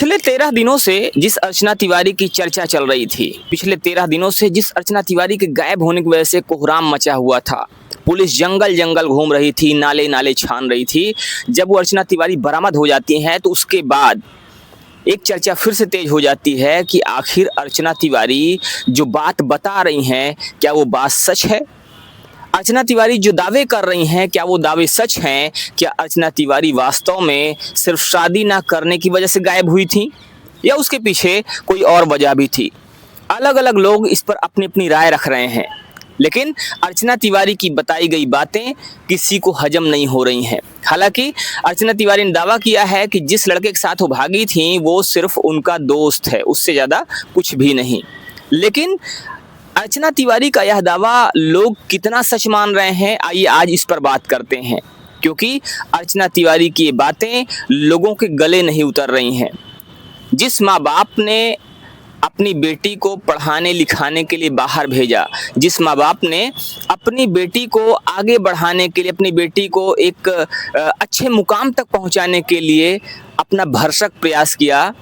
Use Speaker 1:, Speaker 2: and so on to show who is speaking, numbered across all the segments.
Speaker 1: पिछले 13 दिनों से जिस अर्चना तिवारी की चर्चा चल रही थी, पिछले 13 दिनों से जिस अर्चना तिवारी के गायब होने की वजह से कोहराम मचा हुआ था, पुलिस जंगल जंगल घूम रही थी, नाले नाले छान रही थी। जब वो अर्चना तिवारी बरामद हो जाती हैं तो उसके बाद एक चर्चा फिर से तेज हो जाती है कि आखिर अर्चना तिवारी जो बात बता रही हैं, क्या वो बात सच है? अर्चना तिवारी जो दावे कर रही हैं, क्या वो दावे सच हैं? क्या अर्चना तिवारी वास्तव में सिर्फ शादी ना करने की वजह से गायब हुई थी या उसके पीछे कोई और वजह भी थी? अलग अलग लोग इस पर अपनी अपनी राय रख रहे हैं, लेकिन अर्चना तिवारी की बताई गई बातें किसी को हजम नहीं हो रही हैं। हालांकि अर्चना तिवारी ने दावा किया है कि जिस लड़के के साथ वो भागी थी वो सिर्फ उनका दोस्त है, उससे ज़्यादा कुछ भी नहीं। लेकिन अर्चना तिवारी का यह दावा लोग कितना सच मान रहे हैं, आइए आज इस पर बात करते हैं, क्योंकि अर्चना तिवारी की ये बातें लोगों के गले नहीं उतर रही हैं। जिस माँ बाप ने अपनी बेटी को पढ़ाने लिखाने के लिए बाहर भेजा, जिस माँ बाप ने अपनी बेटी को आगे बढ़ाने के लिए, अपनी बेटी को एक अच्छे मुकाम तक पहुँचाने के लिए अपना भरसक प्रयास किया,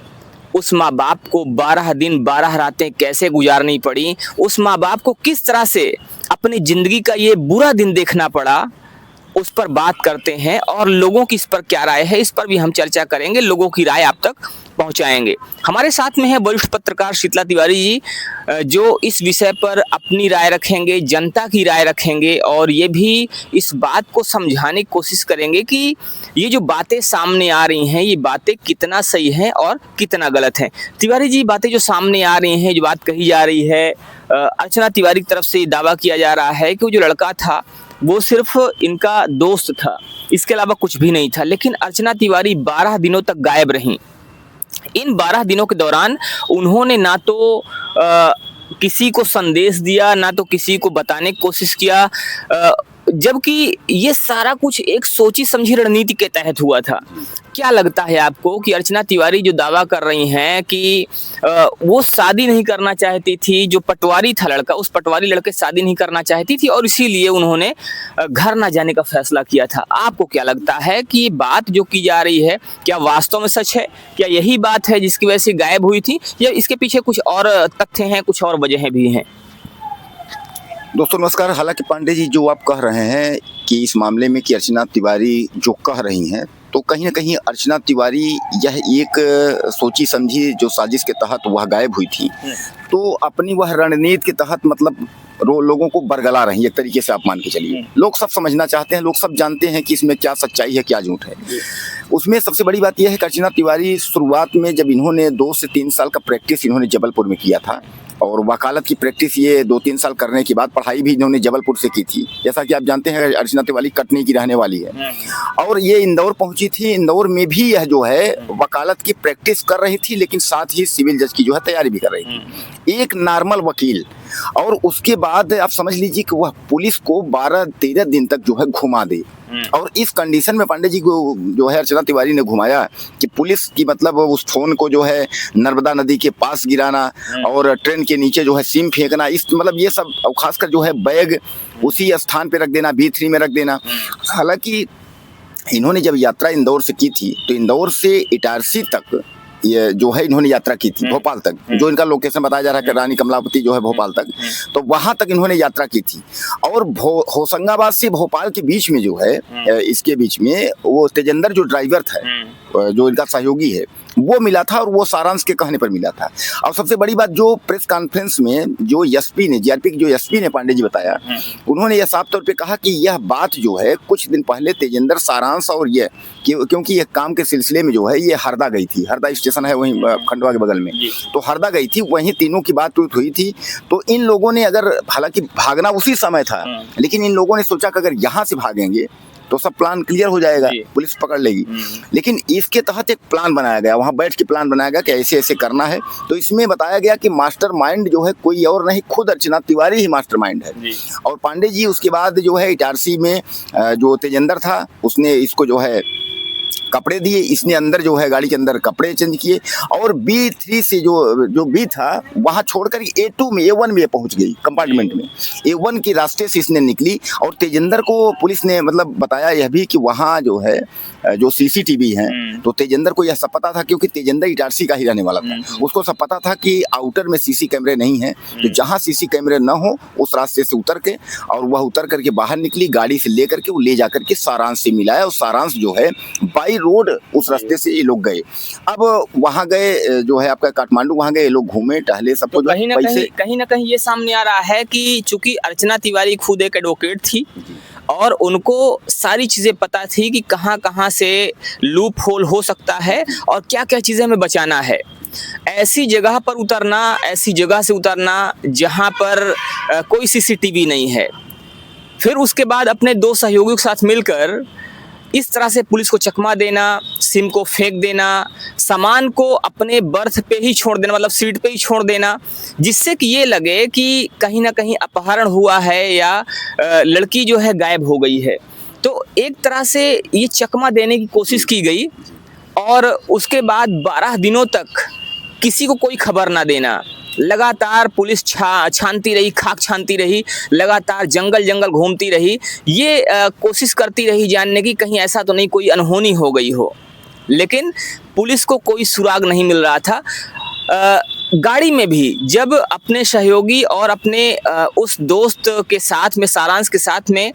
Speaker 1: उस माँ बाप को 12 दिन 12 रातें कैसे गुजारनी पड़ी, उस माँ बाप को किस तरह से अपनी ज़िंदगी का ये बुरा दिन देखना पड़ा, उस पर बात करते हैं। और लोगों की इस पर क्या राय है, इस पर भी हम चर्चा करेंगे, लोगों की राय आप तक पहुंचाएंगे। हमारे साथ में है वरिष्ठ पत्रकार शीतला तिवारी जी, जो इस विषय पर अपनी राय रखेंगे, जनता की राय रखेंगे और ये भी इस बात को समझाने की कोशिश करेंगे कि ये जो बातें सामने आ रही हैं, ये बातें कितना सही हैं और कितना गलत हैं। तिवारी जी, बातें जो सामने आ रही हैं, जो बात कही जा रही है, अर्चना तिवारी की तरफ से दावा किया जा रहा है कि वो जो लड़का था वो सिर्फ इनका दोस्त था, इसके अलावा कुछ भी नहीं था। लेकिन अर्चना तिवारी 12 दिनों तक गायब रहीं। इन 12 दिनों के दौरान उन्होंने ना तो किसी को संदेश दिया, ना तो किसी को बताने की कोशिश किया, जबकि ये सारा कुछ एक सोची समझी रणनीति के तहत हुआ था। क्या लगता है आपको कि अर्चना तिवारी जो दावा कर रही हैं कि वो शादी नहीं करना चाहती थी, जो पटवारी था लड़का, उस पटवारी लड़के शादी नहीं करना चाहती थी और इसीलिए उन्होंने घर ना जाने का फैसला किया था? आपको क्या लगता है कि ये बात जो की जा रही है, क्या वास्तव में सच है? क्या यही बात है जिसकी वजह से गायब हुई थी या इसके पीछे कुछ और तथ्य हैं, कुछ और वजहें भी हैं?
Speaker 2: दोस्तों नमस्कार। हालांकि पांडे जी, जो आप कह रहे हैं कि इस मामले में कि अर्चना तिवारी जो कह रही हैं, तो कहीं ना कहीं अर्चना तिवारी यह एक सोची समझी जो साजिश के तहत वह गायब हुई थी, तो अपनी वह रणनीति के तहत मतलब लोगों को बरगला रही है, एक तरीके से आप मान के चलिए। लोग सब समझना चाहते हैं, लोग सब जानते हैं कि इसमें क्या सच्चाई है क्या झूठ है। उसमें सबसे बड़ी बात यह है कि अर्चना तिवारी शुरुआत में जब इन्होंने 2 से 3 साल का प्रैक्टिस इन्होंने जबलपुर में किया था, और वकालत की प्रैक्टिस ये 2-3 साल करने के बाद पढ़ाई भी इन्होंने जबलपुर से की थी। जैसा कि आप जानते हैं अर्चना तिवारी कटनी की रहने वाली है और ये इंदौर पहुंची थी। इंदौर में भी यह जो है वकालत की प्रैक्टिस कर रही थी, लेकिन साथ ही सिविल जज की जो है तैयारी भी कर रही थी, एक नॉर्मल वकील। और उसके बाद आप समझ लीजिए कि वह पुलिस को 12-13 दिन तक जो है घुमा दे। और इस कंडीशन में पांडे जी को जो है अर्चना तिवारी ने घुमाया कि पुलिस की मतलब उस फोन को जो है नर्मदा नदी के पास गिराना और ट्रेन के नीचे जो है सिम फेंकना, इस मतलब ये सब, खासकर जो है बैग उसी स्थान पे रख देना, B3 में रख देना। हालांकि इन्होंने जब यात्रा इंदौर से की थी तो इंदौर से इटारसी तक ये जो है इन्होंने यात्रा की थी, भोपाल तक, जो इनका लोकेशन बताया जा रहा है कि रानी कमलापति जो है भोपाल तक, तो वहां तक इन्होंने यात्रा की थी। और होशंगाबाद से भोपाल के बीच में जो है इसके बीच में वो तेजेंद्र जो ड्राइवर था, जो इनका सहयोगी है, वो मिला था और वो सारांश के कहने पर मिला था। और सबसे बड़ी बात, जो प्रेस कॉन्फ्रेंस में जो एसपी ने, जीआरपी के जो एसपी ने पांडे जी बताया, उन्होंने यह साफ तौर पे कहा कि यह बात जो है कुछ दिन पहले तेजेंद्र, सारांश और ये क्योंकि ये काम के सिलसिले में जो है ये हरदा गई थी, हरदा स्टेशन है वहीं खंडवा के बगल में, तो हरदा गई थी, वहीं तीनों की बात हुई थी। तो इन लोगों ने अगर, हालांकि भागना उसी समय था, लेकिन इन लोगों ने सोचा कि अगर यहाँ से भागेंगे तो सब प्लान क्लियर हो जाएगा, पुलिस पकड़ लेगी। लेकिन इसके तहत एक प्लान बनाया गया, वहाँ बैठ के प्लान बनाया गया कि ऐसे ऐसे करना है। तो इसमें बताया गया कि मास्टरमाइंड जो है कोई और नहीं, खुद अर्चना तिवारी ही मास्टरमाइंड है। और पांडे जी उसके बाद जो है इटारसी में जो तेजेंद्र था उसने इसको जो है कपड़े दिए, इसने अंदर जो है गाड़ी के अंदर कपड़े चेंज किए और B3 से जो B था वहाँ छोड़कर A2 में A1 में पहुंच गई कंपार्टमेंट में। A1 के रास्ते से इसने निकली और तेजेंद्र को पुलिस ने मतलब बताया यह भी कि वहाँ जो है जो CCTV है, तो तेजेंद्र को यह सब पता था क्योंकि तेजेंद्र इटारसी का ही रहने वाला था। उसको सब पता था कि आउटर में CC कैमरे नहीं है, तो जहाँ CC कैमरे न हो उस रास्ते से उतर के, और वह उतर करके बाहर निकली, गाड़ी से लेकर के वो ले जाकर के सारांश से मिलाया और सारांश जो है बाई रोड उस रास्ते से ये लोग गए। अब वहाँ गए जो है आपका काठमांडू, वहाँ गए ये लोग, घूमे टहले सब कुछ।
Speaker 1: कहीं ना कहीं ये सामने आ रहा है कि चूंकि अर्चना तिवारी खुद एक एडवोकेट थी और उनको सारी चीज़ें पता थी कि कहाँ कहाँ से लूप होल हो सकता है और क्या क्या चीज़ें हमें बचाना है। ऐसी जगह पर उतरना, ऐसी जगह से उतरना जहाँ पर कोई CCTV नहीं है, फिर उसके बाद अपने 2 सहयोगियों के साथ मिलकर इस तरह से पुलिस को चकमा देना, सिम को फेंक देना, सामान को अपने बर्थ पे ही छोड़ देना, मतलब सीट पे ही छोड़ देना, जिससे कि ये लगे कि कहीं ना कहीं अपहरण हुआ है या लड़की जो है गायब हो गई है। तो एक तरह से ये चकमा देने की कोशिश की गई और उसके बाद 12 दिनों तक किसी को कोई खबर ना देना। लगातार पुलिस छानती रही, खाक छानती रही, लगातार जंगल जंगल घूमती रही, ये कोशिश करती रही जानने की कहीं ऐसा तो नहीं कोई अनहोनी हो गई हो, लेकिन पुलिस को कोई सुराग नहीं मिल रहा था। गाड़ी में भी जब अपने सहयोगी और अपने उस दोस्त के साथ में, सारांश के साथ में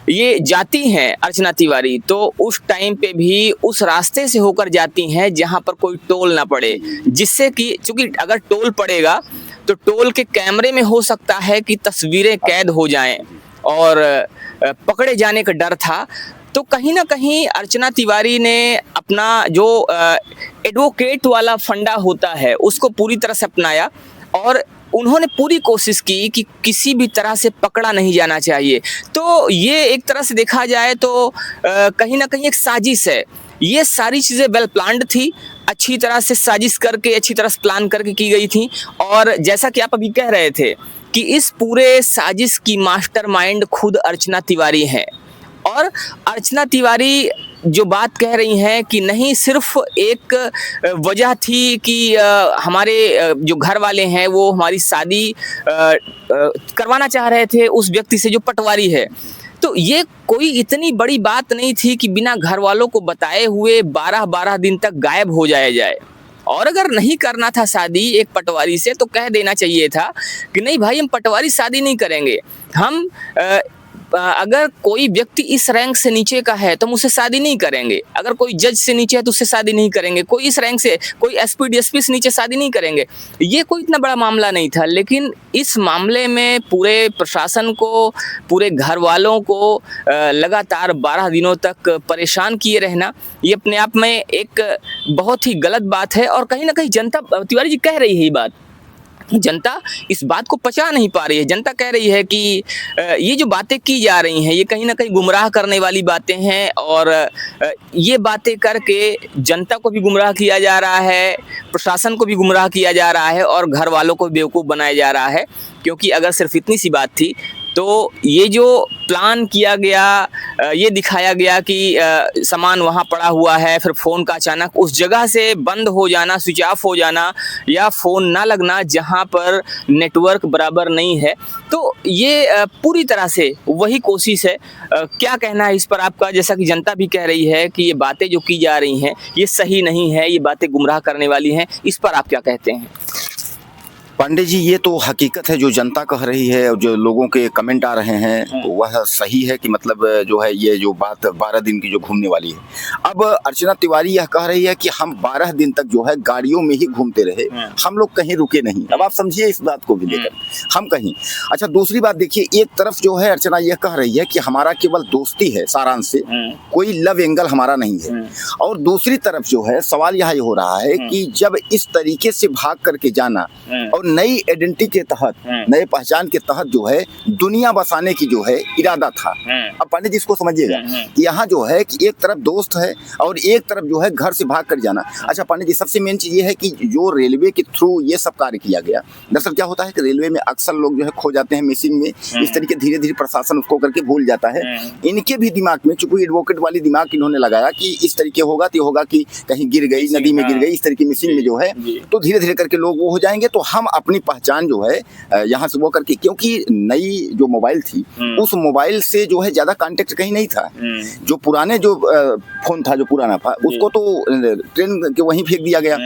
Speaker 1: ये जाती हैं अर्चना तिवारी, तो उस टाइम पे भी उस रास्ते से होकर जाती हैं जहां पर कोई टोल ना पड़े, जिससे कि चूंकि अगर टोल पड़ेगा तो टोल के कैमरे में हो सकता है कि तस्वीरें कैद हो जाएं और पकड़े जाने का डर था। तो कहीं ना कहीं अर्चना तिवारी ने अपना जो एडवोकेट वाला फंडा होता है उसको पूरी तरह से अपनाया और उन्होंने पूरी कोशिश की कि किसी भी तरह से पकड़ा नहीं जाना चाहिए। तो ये एक तरह से देखा जाए तो कहीं ना कहीं एक साजिश है। ये सारी चीज़ें वेल प्लान्ड थी, अच्छी तरह से साजिश करके, अच्छी तरह से प्लान करके की गई थी। और जैसा कि आप अभी कह रहे थे कि इस पूरे साजिश की मास्टरमाइंड खुद अर्चना तिवारी हैं। और अर्चना तिवारी जो बात कह रही हैं कि नहीं सिर्फ एक वजह थी कि हमारे जो घर वाले हैं वो हमारी शादी करवाना चाह रहे थे उस व्यक्ति से जो पटवारी है, तो ये कोई इतनी बड़ी बात नहीं थी कि बिना घर वालों को बताए हुए 12-12 दिन तक गायब हो जाए। और अगर नहीं करना था शादी एक पटवारी से तो कह देना चाहिए था कि नहीं भाई हम पटवारी शादी नहीं करेंगे, हम अगर कोई व्यक्ति इस रैंक से नीचे का है तो हम उससे शादी नहीं करेंगे, अगर कोई जज से नीचे है तो उससे शादी नहीं करेंगे, कोई इस रैंक से, कोई SP DSP से नीचे शादी नहीं करेंगे। ये कोई इतना बड़ा मामला नहीं था, लेकिन इस मामले में पूरे प्रशासन को, पूरे घर वालों को लगातार 12 दिनों तक परेशान किए रहना, ये अपने आप में एक बहुत ही गलत बात है। और कहीं ना कहीं जनता, तिवारी जी कह रही है ये बात, जनता इस बात को पचा नहीं पा रही है। जनता कह रही है कि ये जो बातें की जा रही हैं ये कहीं ना कहीं गुमराह करने वाली बातें हैं और ये बातें करके जनता को भी गुमराह किया जा रहा है, प्रशासन को भी गुमराह किया जा रहा है और घर वालों को बेवकूफ़ बनाया जा रहा है। क्योंकि अगर सिर्फ इतनी सी बात थी तो ये जो प्लान किया गया, ये दिखाया गया कि सामान वहाँ पड़ा हुआ है, फिर फ़ोन का अचानक उस जगह से बंद हो जाना, स्विच ऑफ हो जाना या फ़ोन ना लगना जहाँ पर नेटवर्क बराबर नहीं है, तो ये पूरी तरह से वही कोशिश है। क्या कहना है इस पर आपका? जैसा कि जनता भी कह रही है कि ये बातें जो की जा रही हैं ये सही नहीं है, ये बातें गुमराह करने वाली हैं, इस पर आप क्या कहते हैं?
Speaker 2: पांडे जी, ये तो हकीकत है जो जनता कह रही है और जो लोगों के कमेंट आ रहे हैं तो वह सही है कि मतलब जो है ये जो बात 12 दिन की जो घूमने वाली है। अब अर्चना तिवारी यह कह रही है कि हम 12 दिन तक जो है गाड़ियों में ही घूमते रहे, हम लोग कहीं रुके नहीं। अब आप समझिए इस बात को भी लेकर हम कहीं। अच्छा, दूसरी बात देखिए, एक तरफ जो है अर्चना यह कह रही है कि हमारा केवल दोस्ती है सारांश से, कोई लव एंगल हमारा नहीं है। और दूसरी तरफ जो है सवाल यह हो रहा है कि जब इस तरीके से भाग करके जाना और नई आइडेंटिटी के तहत, नए पहचान के तहत जो है दुनिया बसाने की जो है इरादा था। अब पंडित जी इसको समझिएगा कि यहाँ जो है कि एक तरफ दोस्त है और एक तरफ जो है घर से भाग कर जाना। अच्छा पंडित जी, सबसे मेन चीज ये है कि जो रेलवे के थ्रू ये सब कार्य किया गया, दरअसल क्या होता है कि रेलवे में अक्सर लोग जो है खो जाते हैं मिसिंग में, इस तरीके धीरे धीरे प्रशासन उसको करके भूल जाता है। इनके भी दिमाग में चूंकि एडवोकेट वाली दिमाग इन्होंने लगाया कि इस तरीके होगा तो होगा कि कहीं गिर गई, नदी में गिर गई, इस तरीके मिसिंग में जो है तो धीरे धीरे करके लोग वो हो जाएंगे, तो हम अपनी पहचान जो है यहाँ से वो करके, क्योंकि नई जो मोबाइल थी उस मोबाइल से जो है ज्यादा कांटेक्ट कहीं नहीं था। जो पुराने जो फोन था, जो पुराना था, उसको तो ट्रेन के वहीं फेंक दिया गया।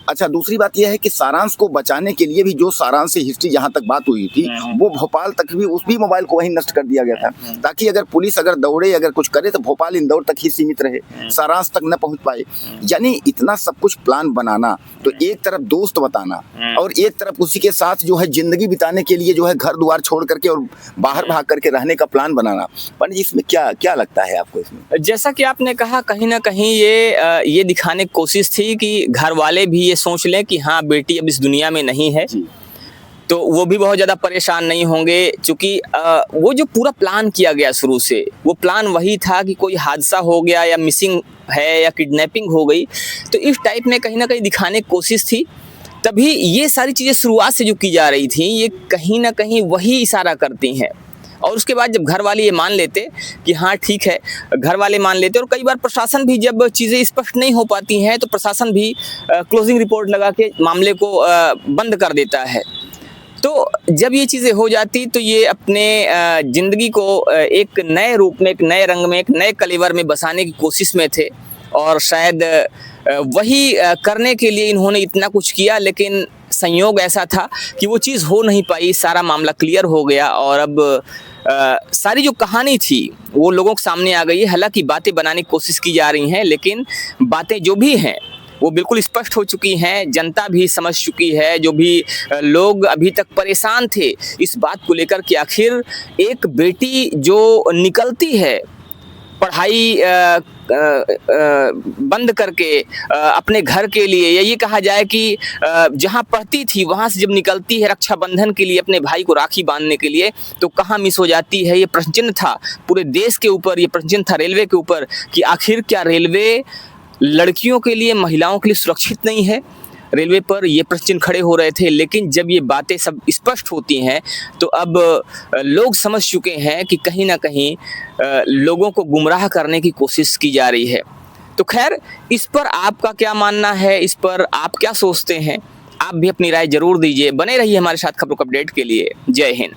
Speaker 2: अच्छा दूसरी बात यह है कि सारांश को बचाने के लिए भी जो सारांश से हिस्ट्री जहाँ तक बात हुई थी वो भोपाल तक भी, उस भी मोबाइल को वहीं नष्ट कर दिया गया था, ताकि अगर पुलिस अगर दौड़े, अगर कुछ करे तो भोपाल इंदौर तक ही सीमित रहे, सारांश तक न पहुंच पाए। यानी इतना सब कुछ प्लान बनाना, तो एक तरफ दोस्त बताना और एक तरफ उसी के साथ जो है जिंदगी बिताने के लिए जो है घर द्वार छोड़ करके और बाहर भाग करके रहने का प्लान बनाना। पंडित जी इसमें क्या क्या लगता है आपको इसमें?
Speaker 1: जैसा कि आपने कहा, कहीं ना कहीं ये दिखाने की कोशिश थी कि घर वाले भी ये सोच लें कि हाँ बेटी अब इस दुनिया में नहीं है, तो वो भी बहुत ज़्यादा परेशान नहीं होंगे। क्योंकि वो जो पूरा प्लान किया गया शुरू से, वो प्लान वही था कि कोई हादसा हो गया या मिसिंग है या किडनैपिंग हो गई, तो इस टाइप में कहीं ना कहीं दिखाने की कोशिश थी। तभी ये सारी चीज़ें शुरुआत से जो की जा रही थी, ये कहीं ना कहीं वही इशारा करती हैं। और उसके बाद जब घर वाले ये मान लेते कि हाँ ठीक है, घर वाले मान लेते, और कई बार प्रशासन भी जब चीज़ें स्पष्ट नहीं हो पाती हैं तो प्रशासन भी क्लोजिंग रिपोर्ट लगा के मामले को बंद कर देता है। तो जब ये चीज़ें हो जाती तो ये अपने ज़िंदगी को एक नए रूप में, एक नए रंग में, एक नए कलेवर में बसाने की कोशिश में थे, और शायद वही करने के लिए इन्होंने इतना कुछ किया। लेकिन संयोग ऐसा था कि वो चीज़ हो नहीं पाई, सारा मामला क्लियर हो गया और अब सारी जो कहानी थी वो लोगों के सामने आ गई है। हालांकि बातें बनाने की कोशिश की जा रही हैं, लेकिन बातें जो भी हैं वो बिल्कुल स्पष्ट हो चुकी हैं, जनता भी समझ चुकी है। जो भी लोग अभी तक परेशान थे इस बात को लेकर कि आखिर एक बेटी जो निकलती है पढ़ाई बंद करके अपने घर के लिए, या ये कहा जाए कि जहाँ पढ़ती थी वहाँ से जब निकलती है रक्षाबंधन के लिए अपने भाई को राखी बांधने के लिए, तो कहाँ मिस हो जाती है। ये प्रश्न चिन्ह था पूरे देश के ऊपर, ये प्रश्न चिन्ह था रेलवे के ऊपर कि आखिर क्या रेलवे लड़कियों के लिए, महिलाओं के लिए सुरक्षित नहीं है। रेलवे पर ये प्रश्न चिन्ह खड़े हो रहे थे। लेकिन जब ये बातें सब स्पष्ट होती हैं तो अब लोग समझ चुके हैं कि कहीं ना कहीं लोगों को गुमराह करने की कोशिश की जा रही है। तो खैर, इस पर आपका क्या मानना है, इस पर आप क्या सोचते हैं? आप भी अपनी राय जरूर दीजिए। बने रहिए हमारे साथ खबरों का अपडेट के लिए। जय हिंद।